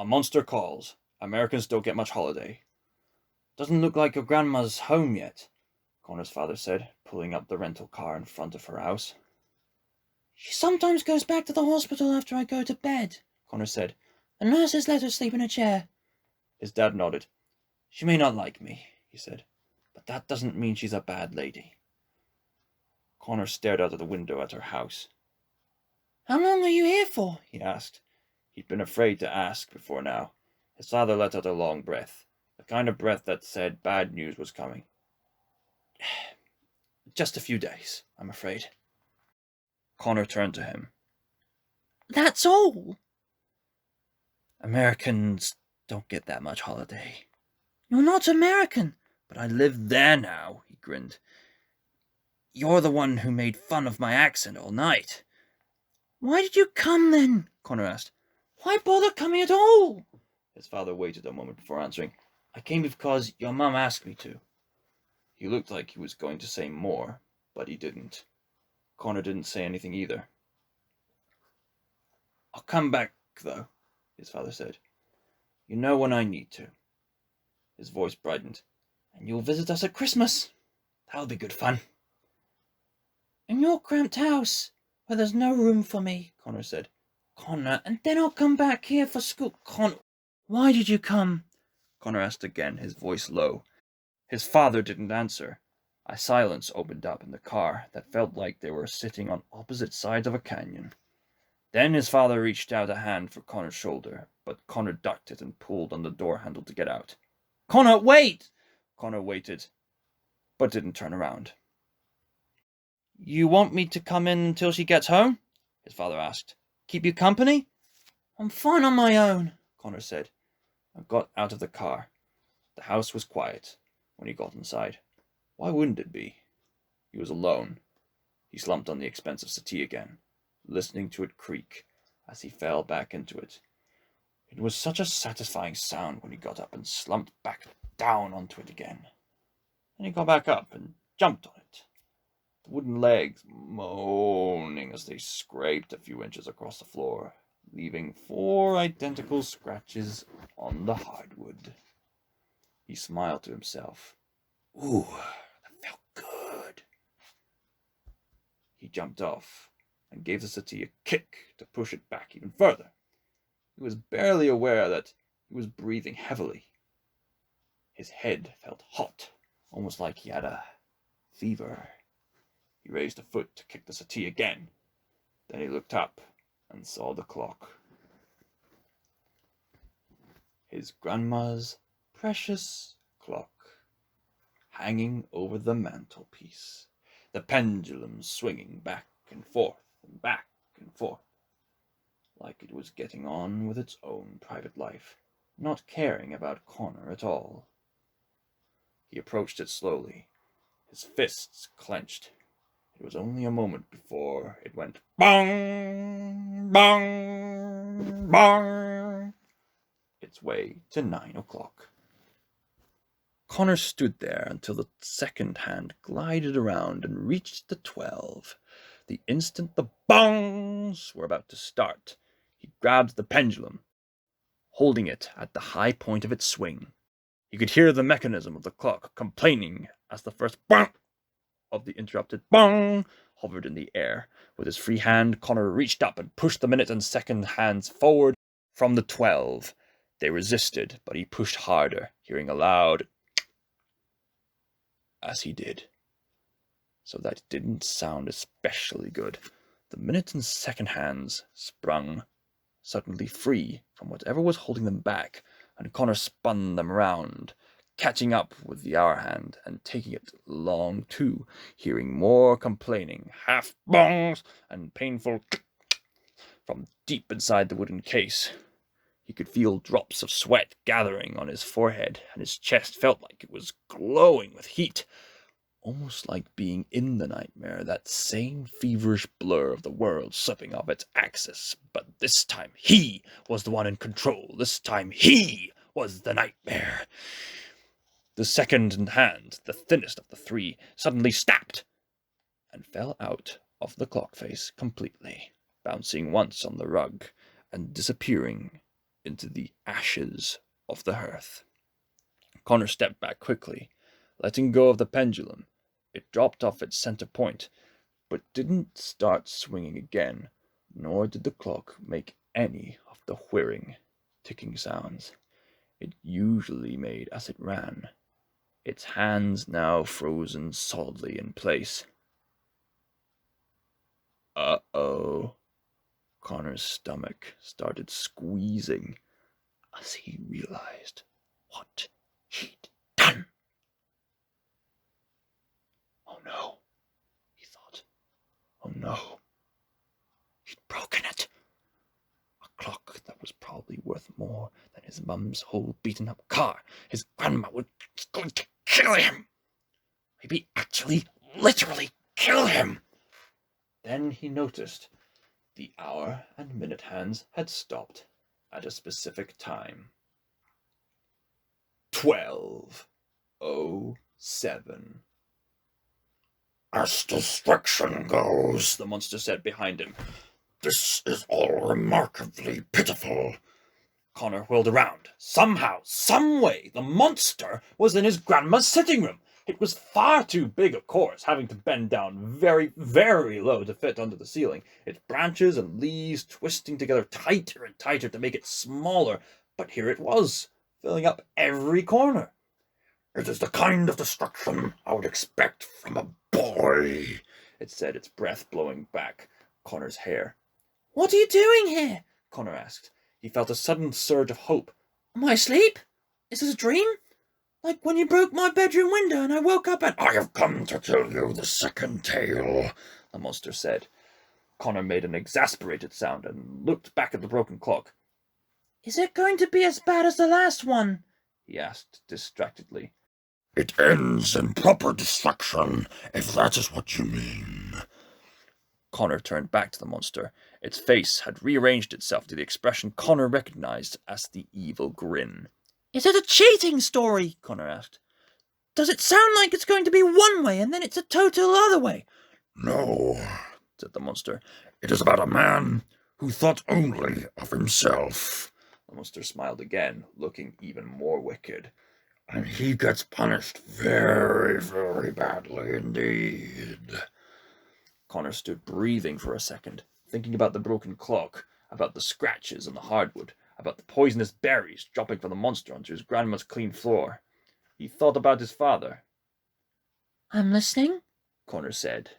A monster calls. Americans don't get much holiday. Doesn't look like your grandma's home yet, Connor's father said, pulling up the rental car in front of her house. She sometimes goes back to the hospital after I go to bed, Connor said. The nurses let her sleep in a chair. His dad nodded. She may not like me, he said, but that doesn't mean she's a bad lady. Connor stared out of the window at her house. How long are you here for? He asked. He'd been afraid to ask before now. His father let out a long breath, the kind of breath that said bad news was coming. Just a few days, I'm afraid. Connor turned to him. That's all? Americans don't get that much holiday. You're not American. But I live there now, he grinned. You're the one who made fun of my accent all night. Why did you come then? Connor asked. Why bother coming at all? His father waited a moment before answering. I came because your mum asked me to. He looked like he was going to say more, but he didn't. Connor didn't say anything either. I'll come back, though, his father said. You know when I need to. His voice brightened. And you'll visit us at Christmas. That'll be good fun. In your cramped house, where there's no room for me, Connor said. Connor, and then I'll come back here for school. Why did you come? Connor asked again, his voice low. His father didn't answer. A silence opened up in the car that felt like they were sitting on opposite sides of a canyon. Then his father reached out a hand for Connor's shoulder, but Connor ducked it and pulled on the door handle to get out. Connor, wait! Connor waited, but didn't turn around. You want me to come in until she gets home? His father asked. Keep you company? I'm fine on my own, Connor said, and got out of the car. The house was quiet when he got inside. Why wouldn't it be? He was alone. He slumped on the expensive settee again, listening to it creak as he fell back into it. It was such a satisfying sound when he got up and slumped back down onto it again. Then he got back up and jumped on it, the wooden legs moaning as they scraped a few inches across the floor, leaving 4 identical scratches on the hardwood. He smiled to himself. Ooh, that felt good. He jumped off and gave the settee a kick to push it back even further. He was barely aware that he was breathing heavily. His head felt hot, almost like he had a fever. He raised a foot to kick the settee again. Then he looked up and saw the clock. His grandma's precious clock, hanging over the mantelpiece, the pendulum swinging back and forth and back and forth, like it was getting on with its own private life, not caring about Connor at all. He approached it slowly, his fists clenched. It was only a moment before it went bong, bong, bong, its way to 9 o'clock. Connor stood there until the second hand glided around and reached the 12. The instant the bongs were about to start, he grabbed the pendulum, holding it at the high point of its swing. He could hear the mechanism of the clock complaining as the first bong of the interrupted bong hovered in the air. With his free hand, Connor reached up and pushed the minute and second hands forward from the 12. They resisted, but he pushed harder, hearing a loud as he did, so that it didn't sound especially good. The minute and second hands sprung suddenly free from whatever was holding them back, and Connor spun them around, catching up with the hour hand and taking it long too, hearing more complaining, half bongs and painful from deep inside the wooden case. He could feel drops of sweat gathering on his forehead, and his chest felt like it was glowing with heat, almost like being in the nightmare, that same feverish blur of the world slipping off its axis. But this time he was the one in control. This time he was the nightmare. The second hand, the thinnest of the 3, suddenly snapped and fell out of the clock face completely, bouncing once on the rug and disappearing into the ashes of the hearth. Connor stepped back quickly, letting go of the pendulum. It dropped off its center point, but didn't start swinging again, nor did the clock make any of the whirring, ticking sounds it usually made as it ran, its hands now frozen solidly in place. Uh-oh. Connor's stomach started squeezing as he realized what he'd done. Oh no, he thought. Oh no. He'd broken it. A clock that was probably worth more than his mum's whole beaten-up car. His grandma was going to kill him. Maybe actually, literally kill him. Then he noticed the hour and minute hands had stopped at a specific time. 12:07. As destruction goes, The monster said behind him. This is all remarkably pitiful. Connor whirled around. Somehow, someway, the monster was in his grandma's sitting room. It was far too big, of course, having to bend down very, very low to fit under the ceiling, its branches and leaves twisting together tighter and tighter to make it smaller. But here it was, filling up every corner. It is the kind of destruction I would expect from a boy, it said, its breath blowing back Connor's hair. What are you doing here? Connor asked. He felt a sudden surge of hope. Am I asleep? Is this a dream? Like when you broke my bedroom window and I woke up and... I have come to tell you the second tale, the monster said. Connor made an exasperated sound and looked back at the broken clock. Is it going to be as bad as the last one? He asked distractedly. It ends in proper destruction, if that is what you mean. Connor turned back to the monster. Its face had rearranged itself to the expression Connor recognized as the evil grin. Is it a cheating story? Connor asked. Does it sound like it's going to be one way and then it's a total other way? No, said the monster. It is about a man who thought only of himself. The monster smiled again, looking even more wicked. And he gets punished very, very badly indeed. Connor stood breathing for a second, thinking about the broken clock, about the scratches on the hardwood, about the poisonous berries dropping from the monster onto his grandma's clean floor. He thought about his father. I'm listening, Connor said,